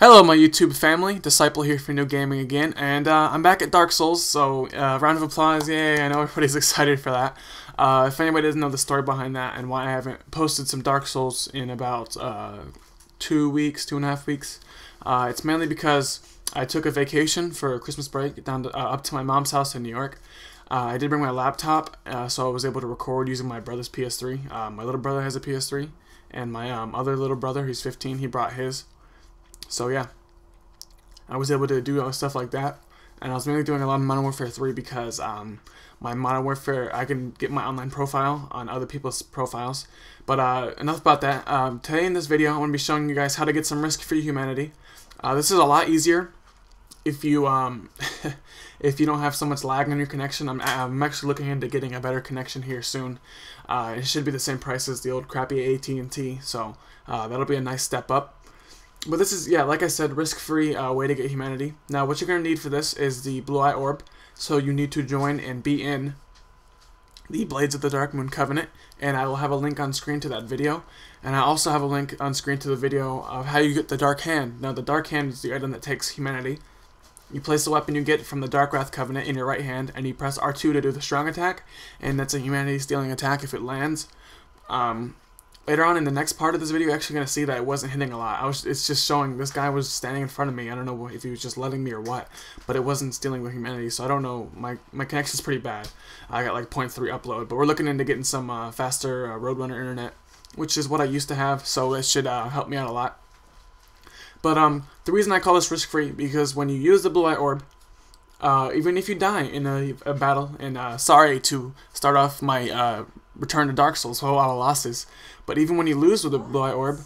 Hello my YouTube family, Disciple here for New Gaming again, and I'm back at Dark Souls, so round of applause, yay, I know everybody's excited for that. If anybody doesn't know the story behind that and why I haven't posted some Dark Souls in about 2 weeks, 2.5 weeks, it's mainly because I took a vacation for Christmas break down to, up to my mom's house in New York. I did bring my laptop, so I was able to record using my brother's PS3. My little brother has a PS3, and my other little brother, he's 15, he brought his. So yeah, I was able to do stuff like that, and I was mainly doing a lot of Modern Warfare 3 because my Modern Warfare, I can get my online profile on other people's profiles. But enough about that. Today in this video, I'm going to be showing you guys how to get some risk-free humanity. This is a lot easier if you if you don't have so much lag on your connection. I'm actually looking into getting a better connection here soon. It should be the same price as the old crappy AT&T, so that'll be a nice step up. But this is, yeah, like I said, risk-free way to get humanity. Now, what you're going to need for this is the Blue Eye Orb. So you need to join and be in the Blades of the Dark Moon Covenant. And I will have a link on screen to that video. And I also have a link on screen to the video of how you get the Dark Hand. Now, the Dark Hand is the item that takes humanity. You place the weapon you get from the Dark Wrath Covenant in your right hand, and you press R2 to do the strong attack. And that's a humanity-stealing attack if it lands. Later on in the next part of this video, you're actually going to see that it wasn't hitting a lot. It's just showing this guy was standing in front of me. I don't know if he was just letting me or what, but it wasn't stealing with humanity, so I don't know. My connection's pretty bad. I got like 0.3 upload, but we're looking into getting some faster Roadrunner internet, which is what I used to have, so it should help me out a lot. But the reason I call this risk-free, because when you use the Blue Eye Orb, even if you die in a battle, and sorry to start off my return to Dark Souls, a whole lot of losses, but even when you lose with the Blue Eye Orb,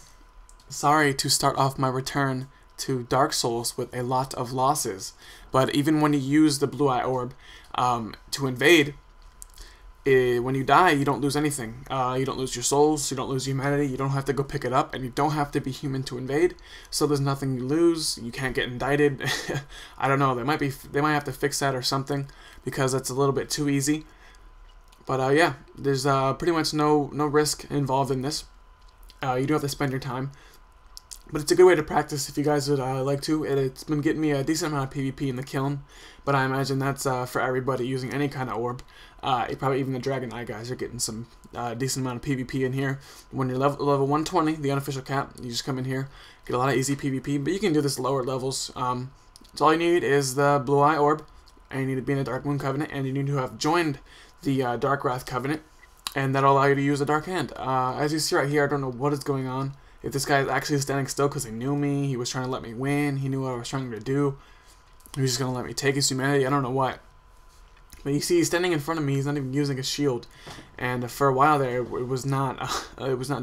sorry to start off my return to Dark Souls with a lot of losses, but even when you use the Blue Eye Orb to invade, when you die, you don't lose anything. You don't lose your souls, you don't lose humanity, you don't have to go pick it up, and you don't have to be human to invade, so there's nothing you lose. You can't get indicted. I don't know, they might have to fix that or something, because that's a little bit too easy. But yeah, there's pretty much no risk involved in this. You do have to spend your time, but it's a good way to practice if you guys would like to. It's been getting me a decent amount of PvP in the kiln, but I imagine that's for everybody using any kind of orb. Probably even the Dragon Eye guys are getting some decent amount of PvP in here. When you're level 120, the unofficial cap, you just come in here, get a lot of easy PvP, but you can do this lower levels. So all you need is the Blue Eye Orb, and you need to be in the Dark Moon Covenant, and you need to have joined the Dark Wrath Covenant, and that'll allow you to use the Dark Hand. As you see right here, I don't know what is going on. If this guy is actually standing still because he knew me, he was trying to let me win, he knew what I was trying to do, he was just going to let me take his humanity, I don't know what. But you see, he's standing in front of me, he's not even using a shield, and for a while there, it was not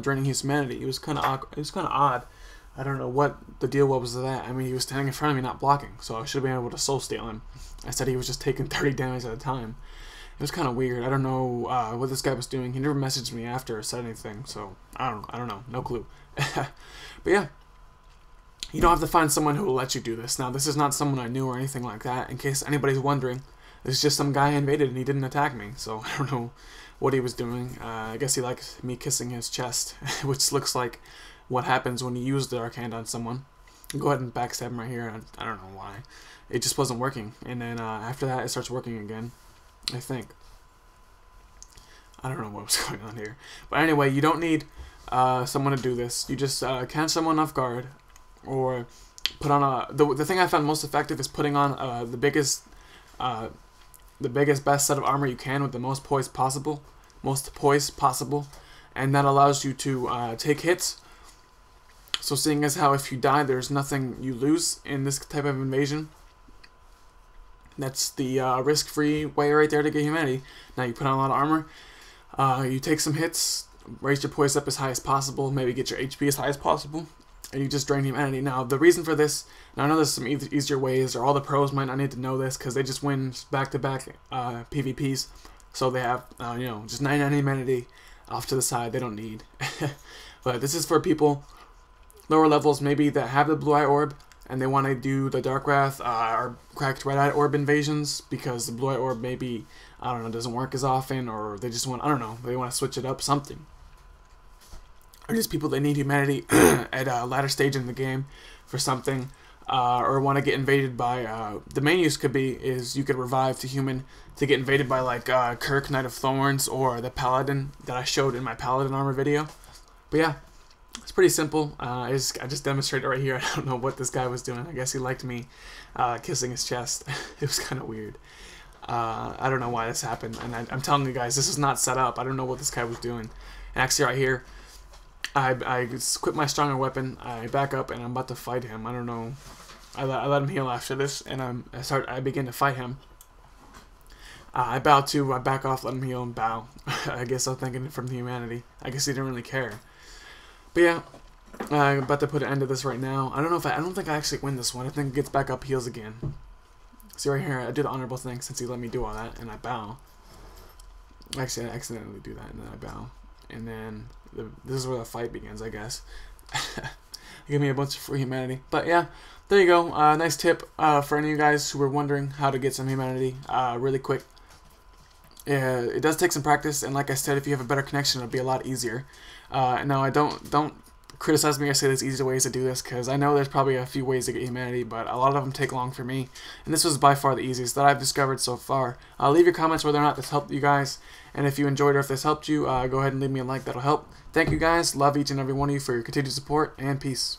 draining his humanity. It was kind of odd. I don't know what the deal was with that. I mean, he was standing in front of me, not blocking, so I should have been able to soul steal him. I said he was just taking 30 damage at a time. It was kind of weird. I don't know what this guy was doing. He never messaged me after or said anything, so I don't know. No clue. But yeah, you don't have to find someone who will let you do this. Now, this is not someone I knew or anything like that. In case anybody's wondering, it's just some guy invaded and he didn't attack me, so I don't know what he was doing. I guess he liked me kissing his chest, which looks like what happens when you use the Dark Hand on someone. Go ahead and backstab him right here. I don't know why. It just wasn't working, and then after that, it starts working again. I think. I don't know what was going on here. But anyway, you don't need someone to do this. You just catch someone off guard, or put on a... The thing I found most effective is putting on the biggest, best set of armor you can with the most poise possible. And that allows you to take hits. So seeing as how if you die, there's nothing you lose in this type of invasion. That's the risk-free way right there to get humanity. Now you put on a lot of armor, you take some hits, raise your poise up as high as possible, maybe get your HP as high as possible, and you just drain humanity. Now the reason for this, now I know there's some easier ways, or all the pros might not need to know this because they just win back-to-back PvPs, so they have you know, just 99 humanity off to the side they don't need. But this is for people lower levels maybe that have the Blue Eye Orb, and they want to do the Dark Wrath or cracked Red Eye Orb invasions because the Blue Eye Orb maybe, I don't know, doesn't work as often, or they just want, I don't know, they want to switch it up, something. Or just people that need humanity at a latter stage in the game for something. or want to get invaded by, the main use could be is you could revive to human to get invaded by like Kirk, Knight of Thorns, or the Paladin that I showed in my Paladin armor video. But yeah, it's pretty simple. I just demonstrated right here. I don't know what this guy was doing. I guess he liked me kissing his chest. It was kind of weird. I don't know why this happened, and I'm telling you guys, this is not set up. I don't know what this guy was doing. And actually, right here, I quit my stronger weapon. I back up, and I'm about to fight him. I don't know. I let him heal after this, and I begin to fight him. I bow to, I back off, let him heal, and bow. I guess I'm thinking from the humanity. I guess he didn't really care. But yeah, I'm about to put an end to this right now. I don't think I actually win this one. I think it gets back up, heals again. See right here, I do the honorable thing since he let me do all that, and I bow. Actually, I accidentally do that, and then I bow. And then this is where the fight begins, I guess. Give me a bunch of free humanity. But yeah, there you go. Nice tip for any of you guys who were wondering how to get some humanity really quick. It does take some practice, and like I said, if you have a better connection, it'll be a lot easier. No, I don't criticize me or say there's easy ways to do this, because I know there's probably a few ways to get humanity, but a lot of them take long for me, and this was by far the easiest that I've discovered so far. Leave your comments whether or not this helped you guys, and if you enjoyed or if this helped you, go ahead and leave me a like. That'll help. Thank you guys. Love each and every one of you for your continued support, and peace.